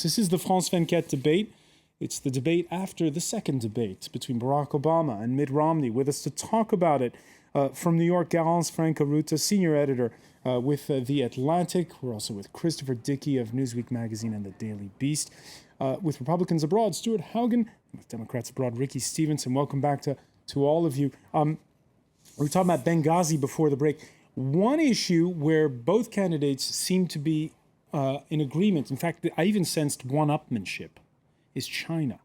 debates. This is the France 24 debate. It's the debate after the second debate between Barack Obama and Mitt Romney. With us to talk about it from New York, Garance Francaruta, senior editor with The Atlantic. We're also with Christopher Dickey of Newsweek magazine and The Daily Beast. With Republicans abroad, Stuart Haugen. With Democrats abroad, Ricky Stevenson. Welcome back to all of you. We were talking about Benghazi before the break. One issue where both candidates seem to be in agreement, in fact, I even sensed one-upmanship, is China.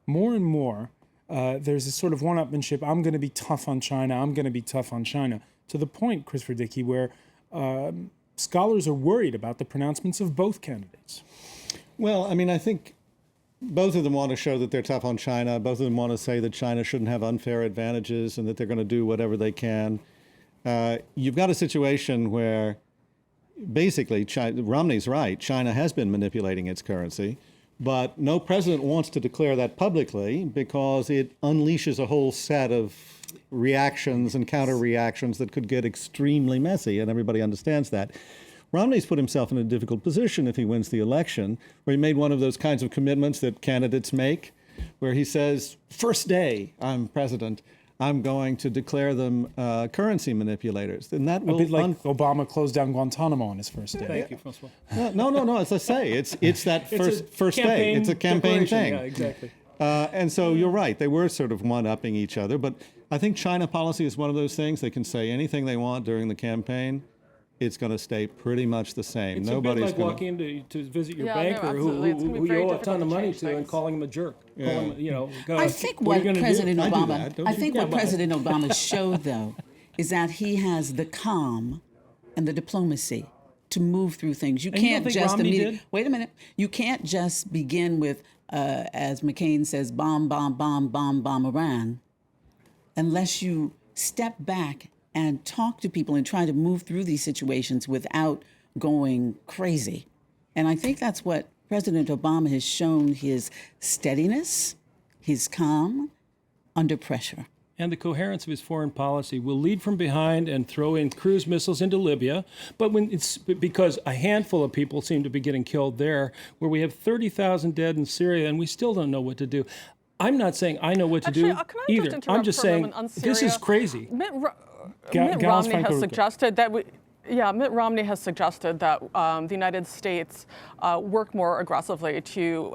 More and more, there's this sort of one-upmanship, I'm going to be tough on China, I'm going to be tough on China, to the point, Christopher Dickey, where scholars are worried about the pronouncements of both candidates. Well, I mean, I think both of them want to show that they're tough on China. Both of them want to say that China shouldn't have unfair advantages and that they're going to do whatever they can. You've got a situation where basically Romney's right. China has been manipulating its currency. But no president wants to declare that publicly because it unleashes a whole set of reactions and counter-reactions that could get extremely messy, and everybody understands that. Romney's put himself in a difficult position if he wins the election, where he made one of those kinds of commitments that candidates make, where he says, first day I'm president, I'm going to declare them currency manipulators. And that will a bit like Obama closed down Guantanamo on his first day. Thank you, François. No. As I say, it's that first day. It's a campaign thing. Yeah, exactly. And so you're right. They were sort of one-upping each other. But I think China policy is one of those things. They can say anything they want during the campaign. It's going to stay pretty much the same. It's a bit like walking in to visit your banker who you owe a ton of money to and calling him a jerk. Yeah. I think what President Obama showed, though, is that he has the calm and the diplomacy to move through things. You can't just immediately. Wait a minute. You can't just begin with, as McCain says, bomb Iran, unless you step back and talk to people and try to move through these situations without going crazy. And I think that's what President Obama has shown, his steadiness, his calm under pressure. And the coherence of his foreign policy will lead from behind and throw in cruise missiles into Libya. But because a handful of people seem to be getting killed there, where we have 30,000 dead in Syria and we still don't know what to do. I'm not saying I know what to do either. I'm just saying this is crazy. Mitt Romney has suggested that Mitt Romney has suggested that the United States work more aggressively to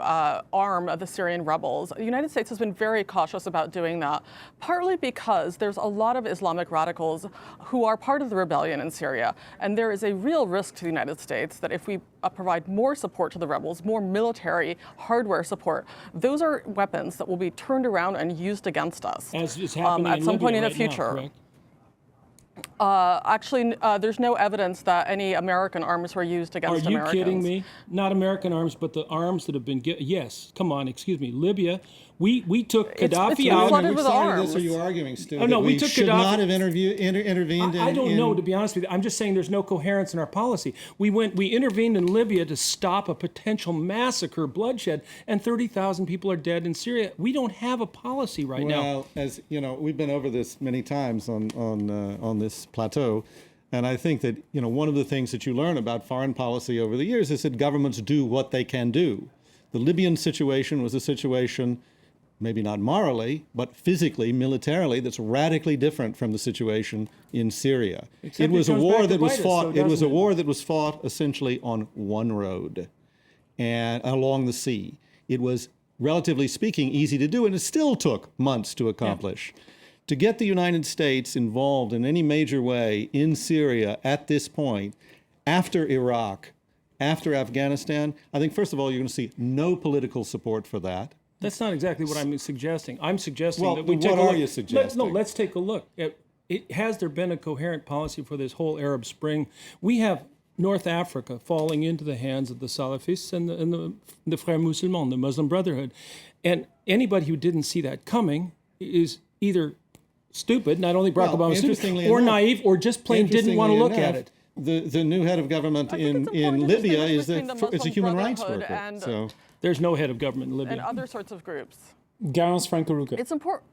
arm the Syrian rebels. The United States has been very cautious about doing that, partly because there's a lot of Islamic radicals who are part of the rebellion in Syria. And there is a real risk to the United States that if we provide more support to the rebels, more military hardware support, those are weapons that will be turned around and used against us as is happening at some point in the future. Now, actually, there's no evidence that any American arms were used against Americans. Are you kidding me? Not American arms, but the arms that have been yes. Come on, excuse me. Libya. We took Gaddafi out. Which side of this are you arguing, Stu? Oh, no, we took should Gaddafi. not have intervened. I don't know, to be honest with you. I'm just saying there's no coherence in our policy. We intervened in Libya to stop a potential massacre, bloodshed, and 30,000 people are dead in Syria. We don't have a policy right now. Well, as you know, we've been over this many times on this plateau. And I think that, one of the things that you learn about foreign policy over the years is that governments do what they can do. The Libyan situation was a situation, maybe not morally, but physically, militarily, that's radically different from the situation in Syria. It was a war that was fought. It was a war that was fought essentially on one road and along the sea. It was, relatively speaking, easy to do, and it still took months to accomplish. Yeah. To get the United States involved in any major way in Syria at this point, after Iraq, after Afghanistan, I think, first of all, you're going to see no political support for that. That's not exactly what I'm suggesting. I'm suggesting that we take a look. What are you suggesting? Let's take a look. Has there been a coherent policy for this whole Arab Spring? We have North Africa falling into the hands of the Salafists and the Frères Musulmans, the Muslim Brotherhood. And anybody who didn't see that coming is either stupid, not only Barack Obama, stupid, or naive, or just plain didn't want to look at it. The new head of government in Libya is a human rights worker. So there's no head of government in Libya. And other sorts of groups. Garance Francaruta. It's important.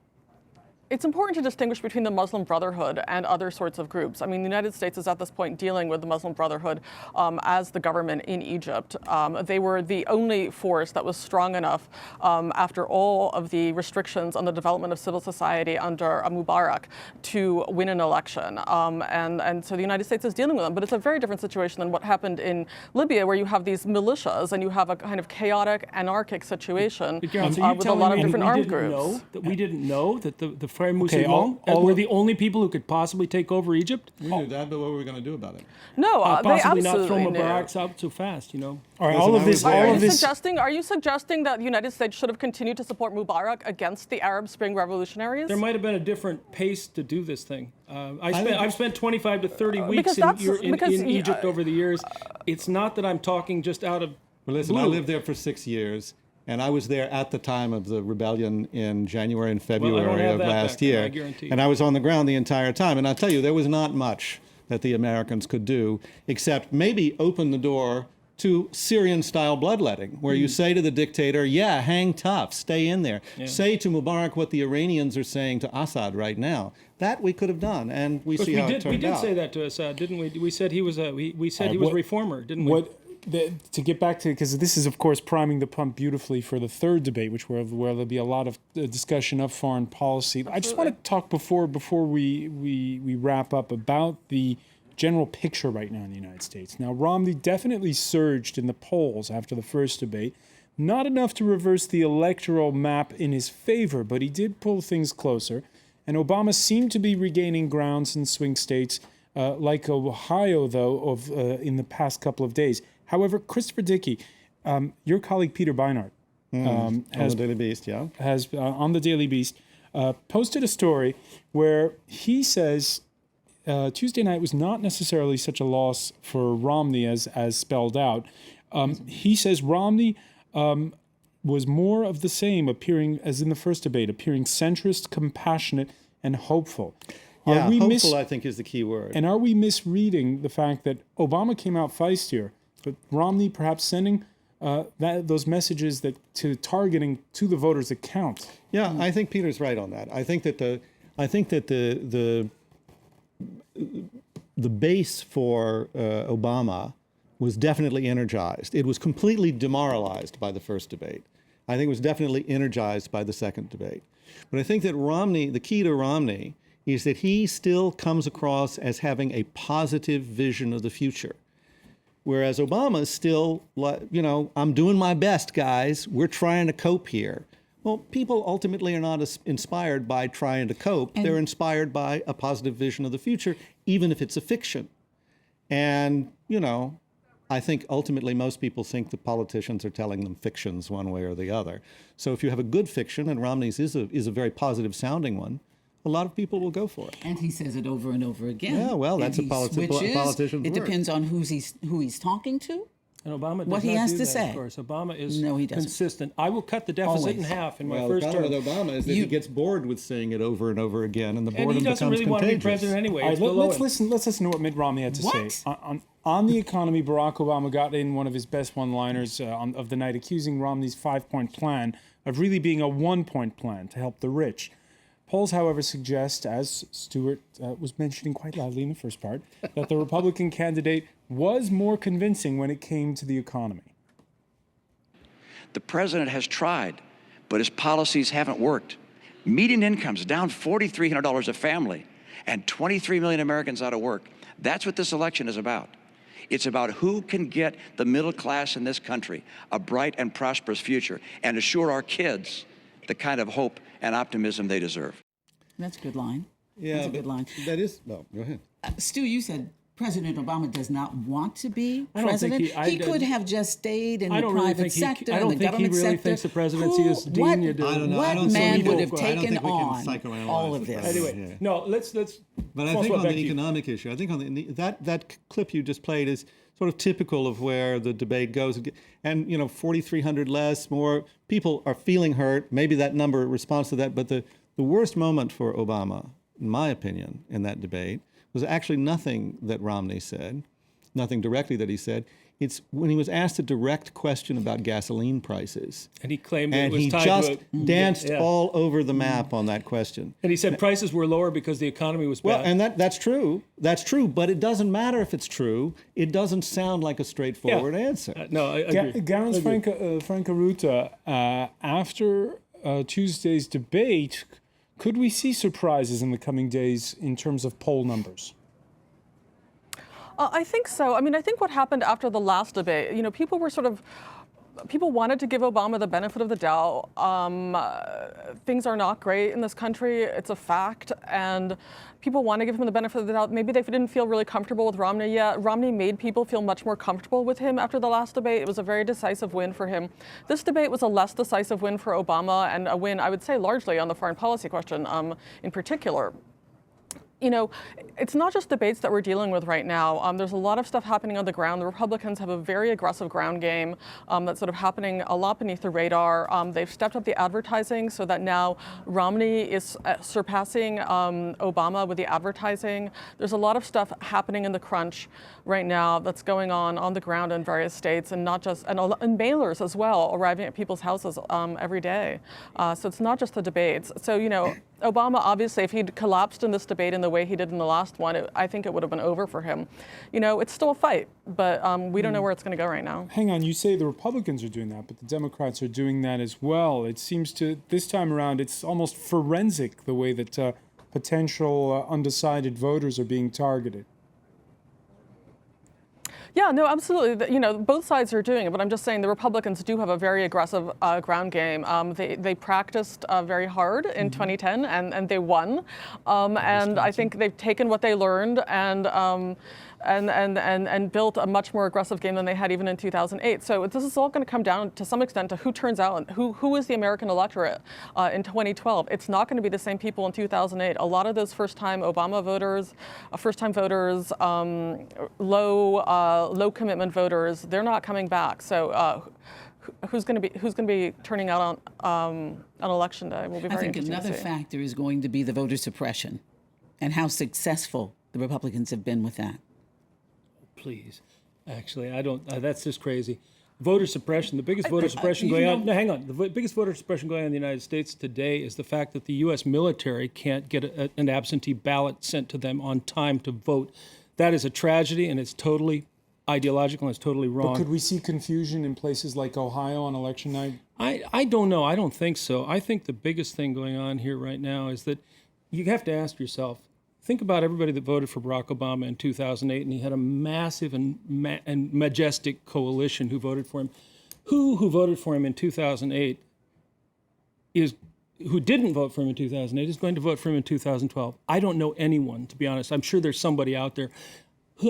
It's important to distinguish between the Muslim Brotherhood and other sorts of groups. I mean, the United States is at this point dealing with the Muslim Brotherhood as the government in Egypt. They were the only force that was strong enough after all of the restrictions on the development of civil society under Mubarak to win an election. And so the United States is dealing with them. But it's a very different situation than what happened in Libya, where you have these militias and you have a kind of chaotic, anarchic situation with a lot of different armed groups. We didn't know that the Frères Musulmans were the only people who could possibly take over Egypt? We knew that, but what were we going to do about it? No, they possibly not absolutely throw knew. Mubarak out so fast, you know. All right, all of this. Are you suggesting that the United States should have continued to support Mubarak against the Arab Spring revolutionaries? There might have been a different pace to do this thing. I've spent 25 to 30 weeks in Egypt over the years. It's not that I'm talking just out of Well, listen, blue. I lived there for 6 years. And I was there at the time of the rebellion in January and February of last year. I guarantee you. And I was on the ground the entire time. And I'll tell you, there was not much that the Americans could do except maybe open the door to Syrian-style bloodletting, where you say to the dictator, yeah, hang tough, stay in there. Yeah. Say to Mubarak what the Iranians are saying to Assad right now. That we could have done, and we see how it turned out. We did say that to Assad, didn't we? We said he was a reformer, didn't we? To get back to, because this is, of course, priming the pump beautifully for the third debate, where there'll be a lot of discussion of foreign policy. Absolutely. I just want to talk before we wrap up about the general picture right now in the United States. Now, Romney definitely surged in the polls after the first debate. Not enough to reverse the electoral map in his favor, but he did pull things closer. And Obama seemed to be regaining grounds in swing states like Ohio, though, in the past couple of days. However, Christopher Dickey, your colleague Peter Beinart, on the Daily Beast, has on the Daily Beast posted a story where he says Tuesday night was not necessarily such a loss for Romney as spelled out. He says Romney was more of the same, appearing as in the first debate, appearing centrist, compassionate, and hopeful. Yeah, hopeful I think is the key word. And are we misreading the fact that Obama came out feistier, but Romney perhaps sending those messages targeting to the voters that count? Yeah, I think Peter's right on that. I think that the base for Obama was definitely energized. It was completely demoralized by the first debate. I think it was definitely energized by the second debate. But I think that the key to Romney is that he still comes across as having a positive vision of the future. Whereas Obama is still, I'm doing my best, guys. We're trying to cope here. Well, people ultimately are not inspired by trying to cope. They're inspired by a positive vision of the future, even if it's a fiction. And, I think ultimately most people think the politicians are telling them fictions one way or the other. So if you have a good fiction, and Romney's is a very positive sounding one, a lot of people will go for it. And he says it over and over again. Yeah, well, that's a politician's word. It depends on who he's talking to. And Obama does what he not has do to that, say. Of course, Obama is he consistent. I will cut the deficit in half in my first term. The problem with Obama is that he gets bored with saying it over and over again, and the boredom becomes contagious. And he doesn't really want to be president anyway. Let's listen to what Mitt Romney had to say. On the economy, Barack Obama got in one of his best one-liners of the night, accusing Romney's 5-point plan of really being a 1-point plan to help the rich. Polls, however, suggest, as Stuart was mentioning quite loudly in the first part, that the Republican candidate was more convincing when it came to the economy. The president has tried, but his policies haven't worked. Median incomes down $4,300 a family, and 23 million Americans out of work. That's what this election is about. It's about who can get the middle class in this country a bright and prosperous future and assure our kids the kind of hope and optimism they deserve. That's a good line. Yeah, that's a good line. That is, well, go ahead. Stu, you said President Obama does not want to be president. He could have just stayed in the private sector, in the government sector. I don't think he really thinks the presidency is Dean. What man would have taken on all of this? Anyway, no, let's. But I think on the economic issue, I think on that clip you just played is sort of typical of where the debate goes. And 4,300 less, more people are feeling hurt. Maybe that number responds to that. But the worst moment for Obama, in my opinion, in that debate was actually nothing that Romney said, nothing directly that he said. It's when he was asked a direct question about gasoline prices. And he claimed and it was he tied just to it. danced all over the map on that question. And he said prices were lower because the economy was bad. Well, and that's true. That's true, but it doesn't matter if it's true. It doesn't sound like a straightforward answer. No, I agree. Gallons Franca-Ruta, after Tuesday's debate, could we see surprises in the coming days in terms of poll numbers? I think so. I mean, I think what happened after the last debate, you know, people wanted to give Obama the benefit of the doubt. Things are not great in this country. It's a fact. And people want to give him the benefit of the doubt. Maybe they didn't feel really comfortable with Romney yet. Romney made people feel much more comfortable with him after the last debate. It was a very decisive win for him. This debate was a less decisive win for Obama, and a win, I would say, largely on the foreign policy question in particular. You know, it's not just debates that we're dealing with right now. There's a lot of stuff happening on the ground. The Republicans have a very aggressive ground game that's sort of happening a lot beneath the radar. They've stepped up the advertising so that now Romney is surpassing Obama with the advertising. There's a lot of stuff happening in the crunch right now that's going on the ground in various states, and not just, and mailers as well, arriving at people's houses every day. So it's not just the debates. So, you know, Obama, obviously, if he'd collapsed in this debate in the way he did in the last one, I think it would have been over for him. You know, it's still a fight, but we don't know where it's going to go right now. Hang on, you say the Republicans are doing that, but the Democrats are doing that as well. It seems to, this time around, it's almost forensic the way that potential undecided voters are being targeted. Yeah, no, absolutely. You know, both sides are doing it, but I'm just saying the Republicans do have a very aggressive ground game. They practiced very hard in 2010, and they won. And I think they've taken what they learned and built a much more aggressive game than they had even in 2008. So this is all going to come down to some extent to who turns out, who is the American electorate in 2012. It's not going to be the same people in 2008. A lot of those first-time Obama voters, first-time voters, low commitment voters, they're not coming back. So who's going to be turning out on election day will be very interesting. I think another factor is going to be the voter suppression and how successful the Republicans have been with that. Please. Actually, I don't, that's just crazy. Voter suppression, the biggest voter suppression going on, no, hang on. The biggest voter suppression going on in the United States today is the fact that the U.S. military can't get an absentee ballot sent to them on time to vote. That is a tragedy, and it's totally ideological, and it's totally wrong. But could we see confusion in places like Ohio on election night? I don't know. I don't think so. I think the biggest thing going on here right now is that you have to ask yourself, think about everybody that voted for Barack Obama in 2008, and he had a massive and majestic coalition who voted for him. Who voted for him in 2008 who didn't vote for him in 2008 is going to vote for him in 2012. I don't know anyone, to be honest. I'm sure there's somebody out there.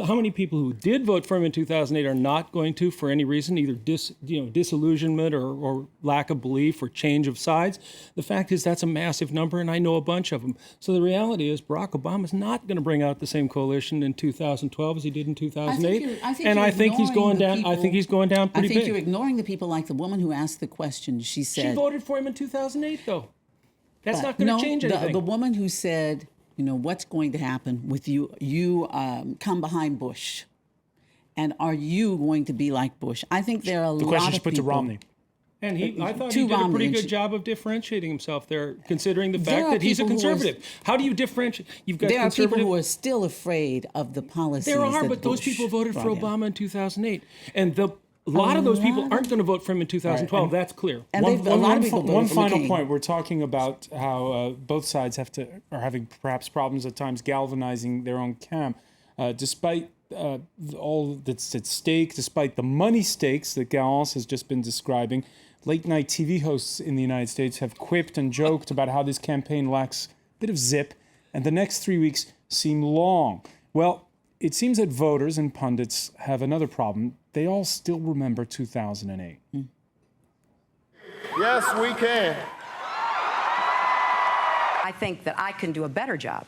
How many people who did vote for him in 2008 are not going to, for any reason, either disillusionment or lack of belief or change of sides? The fact is that's a massive number, and I know a bunch of them. So the reality is Barack Obama's not going to bring out the same coalition in 2012 as he did in 2008. I think he's going down. I think he's going down pretty big. I think you're ignoring the people like the woman who asked the question. She said she voted for him in 2008, though. That's not going to change anything. The woman who said, you know, what's going to happen with you? You come behind Bush. And are you going to be like Bush? I think there are a lot of people. The question is put to Romney. And I thought he did a pretty good job of differentiating himself there, considering the fact that he's a conservative. How do you differentiate? You've got there are people who are still afraid of the policies. There are, but those people voted for Obama in 2008. And a lot of those people aren't going to vote for him in 2012. Right. That's clear. And one final point. We're talking about how both sides are having perhaps problems at times galvanizing their own camp, despite all that's at stake, despite the money stakes that Gallance has just been describing. Late-night TV hosts in the United States have quipped and joked about how this campaign lacks a bit of zip, and the next 3 weeks seem long. Well, it seems that voters and pundits have another problem. They all still remember 2008. Yes, we can. I think that I can do a better job.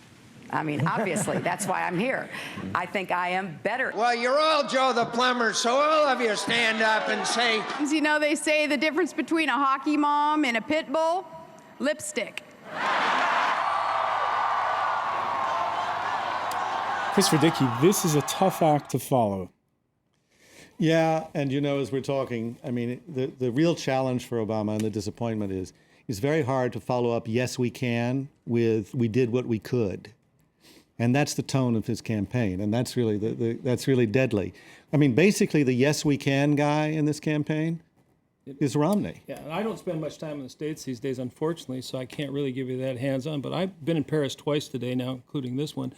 I mean, obviously, that's why I'm here. I think I am better. Well, you're all Joe the plumber, so all of you stand up and say... You know, they say the difference between a hockey mom and a pit bull? Lipstick. Christopher Dickey, this is a tough act to follow. Yeah, and you know, as we're talking, I mean, the real challenge for Obama and the disappointment is it's very hard to follow up, yes, we can, with we did what we could. And that's the tone of his campaign, and that's really that's really deadly. I mean, basically, the yes, we can guy in this campaign is Romney. Yeah, and I don't spend much time in the States these days, unfortunately, so I can't really give you that hands-on. But I've been in Paris twice today now, including this one.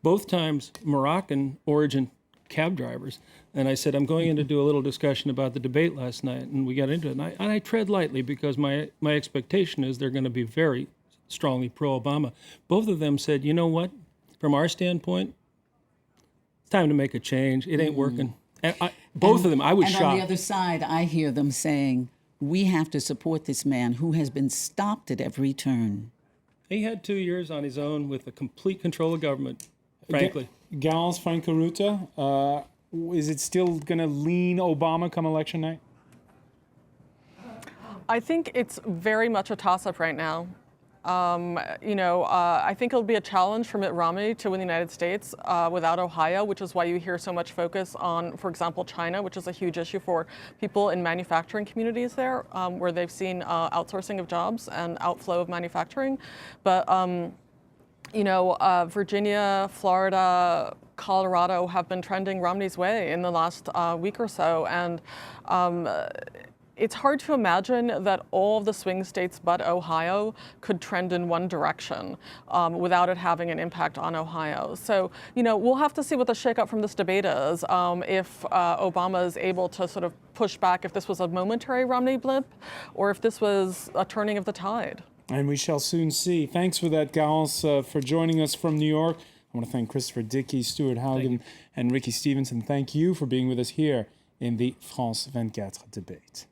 Both times, Moroccan origin cab drivers. And I said, I'm going in to do a little discussion about the debate last night, and we got into it. And I tread lightly because my expectation is they're going to be very strongly pro-Obama. Both of them said, you know what? From our standpoint, it's time to make a change. It ain't working. And both of them, I was shocked. And on the other side, I hear them saying, we have to support this man who has been stopped at every turn. He had 2 years on his own with a complete control of government, frankly. Gals, Franco Ruta, is it still going to lean Obama come election night? I think it's very much a toss-up right now. I think it'll be a challenge for Mitt Romney to win the United States without Ohio, which is why you hear so much focus on, for example, China, which is a huge issue for people in manufacturing communities there, where they've seen outsourcing of jobs and outflow of manufacturing. But, Virginia, Florida, Colorado have been trending Romney's way in the last week or so. And it's hard to imagine that all of the swing states but Ohio could trend in one direction without it having an impact on Ohio. So, we'll have to see what the shakeup from this debate is, if Obama is able to sort of push back if this was a momentary Romney blip or if this was a turning of the tide. And we shall soon see. Thanks for that, Gals, for joining us from New York. I want to thank Christopher Dickey, Stuart Haugen, and Ricky Stevenson. Thank you for being with us here in the France 24 debate.